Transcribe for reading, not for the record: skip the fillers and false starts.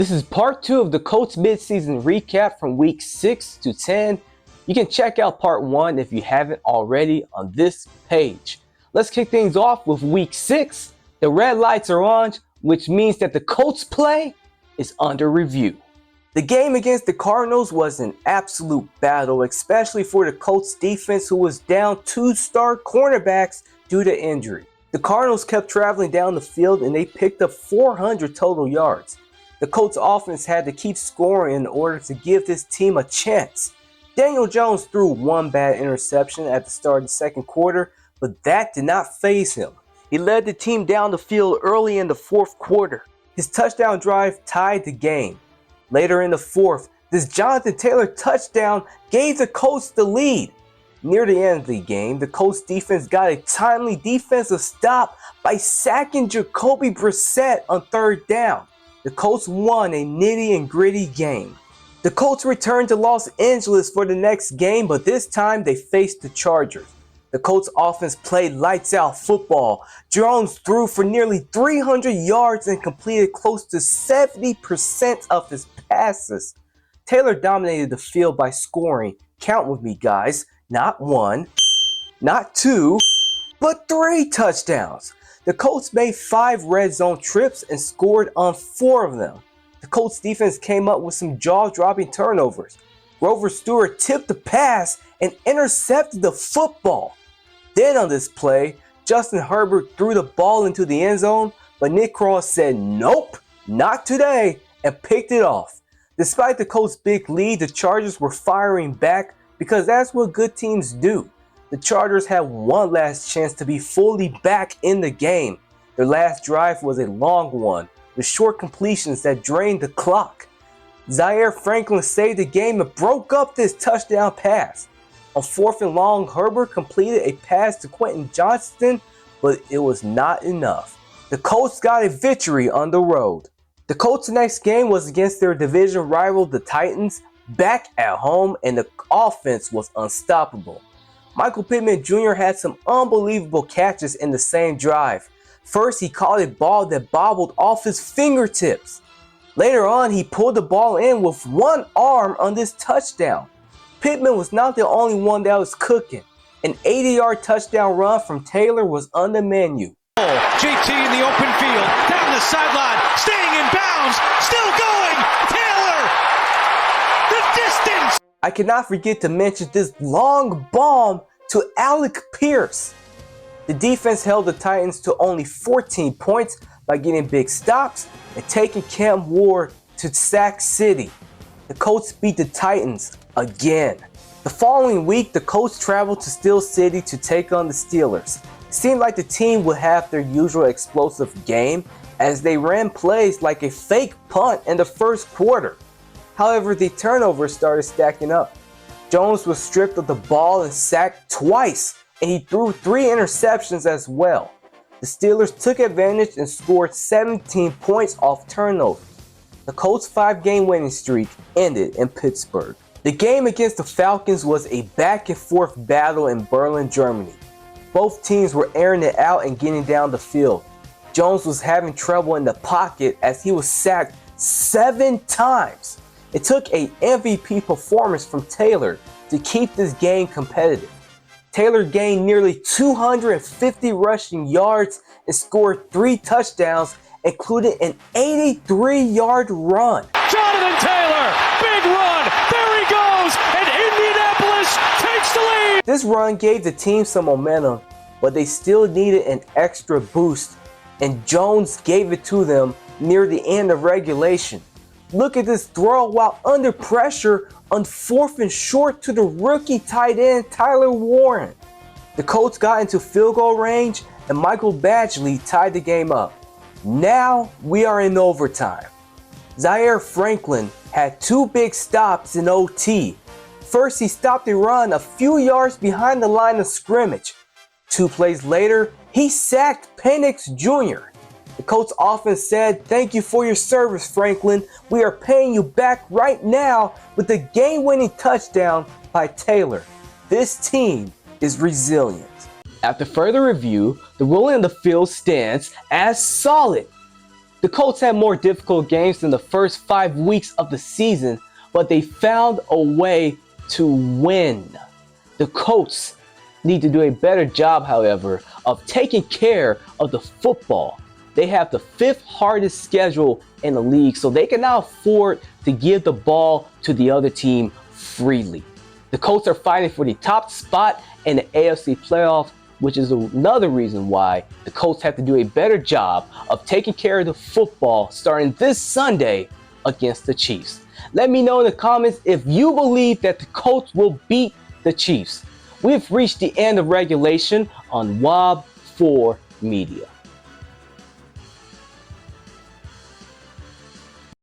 This is part 2 of the Colts midseason recap from week 6 to 10. You can check out part 1 if you haven't already on this page. Let's kick things off with week 6. The red lights are on, which means that the Colts play is under review. The game against the Cardinals was an absolute battle, especially for the Colts defense, who was down 2 star cornerbacks due to injury. The Cardinals kept traveling down the field and they picked up 400 total yards. The Colts offense had to keep scoring in order to give this team a chance. Daniel Jones threw one bad interception at the start of the second quarter, but that did not faze him. He led the team down the field early in the fourth quarter. His touchdown drive tied the game. Later in the fourth, this Jonathan Taylor touchdown gave the Colts the lead. Near the end of the game, the Colts defense got a timely defensive stop by sacking Jacoby Brissett on third down. The Colts won a nitty and gritty game. The Colts returned to Los Angeles for the next game, but this time they faced the Chargers. The Colts offense played lights out football. Jones threw for nearly 300 yards and completed close to 70% of his passes. Taylor dominated the field by scoring, count with me guys, not 1, not 2, but 3 touchdowns. The Colts made 5 red zone trips and scored on 4 of them. The Colts defense came up with some jaw-dropping turnovers. Grover Stewart tipped the pass and intercepted the football. Then on this play, Justin Herbert threw the ball into the end zone, but Nick Cross said nope, not today, and picked it off. Despite the Colts' big lead, the Chargers were firing back because that's what good teams do. The Chargers had one last chance to be fully back in the game. Their last drive was a long one, with short completions that drained the clock. Zaire Franklin saved the game and broke up this touchdown pass. On 4th and long, Herbert completed a pass to Quentin Johnston, but it was not enough. The Colts got a victory on the road. The Colts' next game was against their division rival, the Titans, back at home, and the offense was unstoppable. Michael Pittman Jr. had some unbelievable catches in the same drive. First, he caught a ball that bobbled off his fingertips. Later on, he pulled the ball in with one arm on this touchdown. Pittman was not the only one that was cooking. An 80-yard touchdown run from Taylor was on the menu. JT in the open field, down the sideline, staying in bounds, still going, Taylor! The distance! I cannot forget to mention this long bomb to Alec Pierce. The defense held the Titans to only 14 points by getting big stops and taking Cam Ward to Sack City. The Colts beat the Titans again. The following week, the Colts traveled to Steel City to take on the Steelers. It seemed like the team would have their usual explosive game as they ran plays like a fake punt in the first quarter. However, the turnovers started stacking up. Jones was stripped of the ball and sacked twice, and he threw 3 interceptions as well. The Steelers took advantage and scored 17 points off turnovers. The Colts' 5-game winning streak ended in Pittsburgh. The game against the Falcons was a back-and-forth battle in Berlin, Germany. Both teams were airing it out and getting down the field. Jones was having trouble in the pocket as he was sacked 7 times. It took an MVP performance from Taylor to keep this game competitive. Taylor gained nearly 250 rushing yards and scored 3 touchdowns, including an 83-yard run. Jonathan Taylor, big run, there he goes, and Indianapolis takes the lead! This run gave the team some momentum, but they still needed an extra boost, and Jones gave it to them near the end of regulation. Look at this throw while under pressure on 4th and short to the rookie tight end Tyler Warren. The Colts got into field goal range and Michael Badgley tied the game up. Now we are in overtime. Zaire Franklin had 2 big stops in OT. First, he stopped a run a few yards behind the line of scrimmage. 2 plays later, he sacked Penix Jr. The Colts offense said, "Thank you for your service, Franklin. We are paying you back right now," with the game-winning touchdown by Taylor. This team is resilient. After further review, the ruling of the field stands as solid. The Colts had more difficult games than the first 5 weeks of the season, but they found a way to win. The Colts need to do a better job, however, of taking care of the football. They have the 5th hardest schedule in the league, so they can now afford to give the ball to the other team freely. The Colts are fighting for the top spot in the AFC playoffs, which is another reason why the Colts have to do a better job of taking care of the football starting this Sunday against the Chiefs. Let me know in the comments if you believe that the Colts will beat the Chiefs. We've reached the end of regulation on WOB4 Media.